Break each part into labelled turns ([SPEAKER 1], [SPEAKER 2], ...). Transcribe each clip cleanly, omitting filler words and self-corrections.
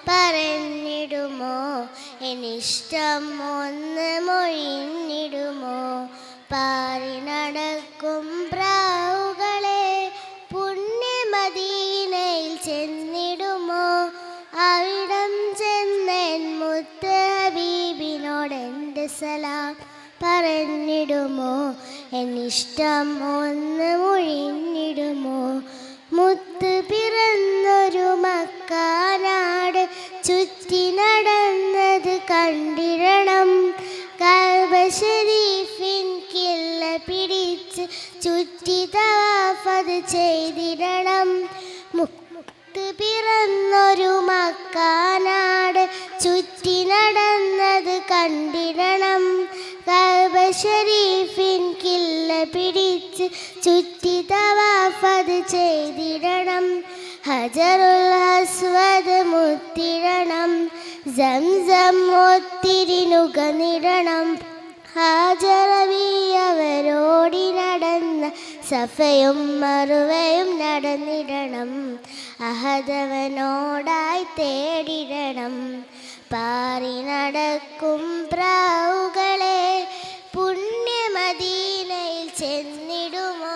[SPEAKER 1] പറഞ്ഞിടുമോ എന്നിഷ്ടം ഒന്ന് മൊഴിഞ്ഞിടുമോ പാറി നടക്കും പ്രാവുകളെ പുണ്യമദീനയിൽ ചെന്നിടുമോ അവിടം ചെന്നൻ മുത്ത് ഹബീബിനോടെൻ്റെ സലാം പറഞ്ഞിടുമോ എന്നിഷ്ടം ഒന്ന് മൊഴിഞ്ഞിടുമോ മുത്ത് പിറന്നൊരു മക്കാനാട് ചുറ്റി നടന്നത് കണ്ടിടണം കഅബ ശരീഫിൻ കില്ല പിടിച്ച് ചുറ്റി തവാഫ് ചെയ്തിടണം മുത്ത് പിറന്നൊരു മക്കാനാട് ചുറ്റി നടന്നത് കണ്ടിടണം കഅബ ശരീഫിൻ കില്ല പിടിച്ച് ചുറ്റി തവാഫ് ചെയ്തിടണം ഹജറുൽ അസ്വദ് മുത്തിടണം സംസം ഒത്തിരി നുകനിടണം ഹാജറബി അവരോടി നടന്ന സഫയും മറുവയും നടന്നിടണം അഹദവനോടായി തേടിടണം പാറി നടക്കും പ്രാവുകളെ പുണ്യമദീനയിൽ ചെന്നിടുമോ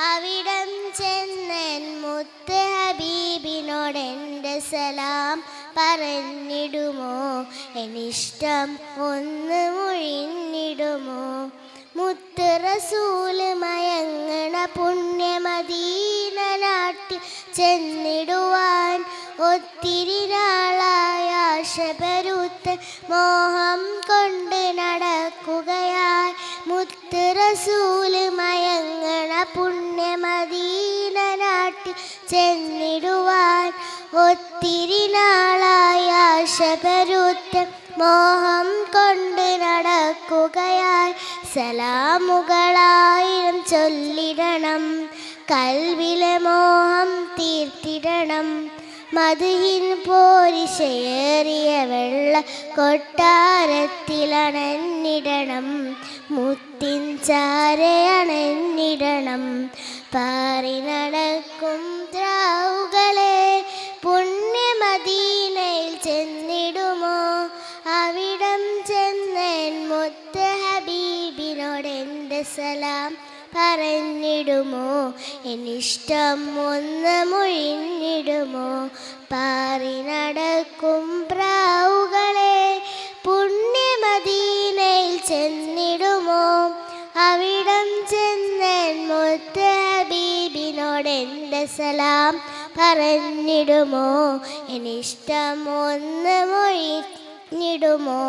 [SPEAKER 1] അവിടം ചെന്നൻ മുത്ത് ഹബീബിനോടെൻ്റെ സലാം പറഞ്ഞിടുമോ എന്നിഷ്ടം ഒന്ന് മൊഴിഞ്ഞിടുമോ മുത്ത് റസൂല് മയങ്ങണ പുണ്യമദീന നാട്ടിൽ ചെന്നിടുവാൻ ഒത്തിരി നാളായ ആശ പെരുത്ത് മോഹം കൊണ്ട് നടക്കുകയായി മുത്ത് റസൂല് മയങ്ങണ പുണ്യമദീന നാട്ടിൽ ചെന്നിടുവാൻ ഒത്തിരി നാളായ ആശ പെരുത്ത് മോഹം കൊണ്ട് നടക്കുകയായി സലാമുകളായിരം ചൊല്ലിടണം കൽവിലെ മോഹം തീർത്തിടണം മദ്ഹിൻ പോരിശയേറിയ വെള്ള കൊട്ടാരത്തിലണഞ്ഞിടണം മുത്തിൻ ചാരയണഞ്ഞിടണം പാറി നടക്കും ദ്രാവുകളെ പുണ്യമദീനയിൽ ചെന്നിടുമോ അവിടം ചെന്നൻ മുത്ത് ഹബീബിനോടെൻ്റെ സലാം പറഞ്ഞിടുമോ എന്നിഷ്ടം ഒന്ന് മൊഴിഞ്ഞിടുമോ പാറി നടക്കും പ്രാവുകളെ പുണ്യമദീനയിൽ ചെന്നിടുമോ അവിടം ചെന്നൻ മുത്ത് ഹബീബിനോടെൻ്റെ സലാം പറഞ്ഞിടുമോ എന്നിഷ്ടം ഒന്ന് മൊഴിഞ്ഞിടുമോ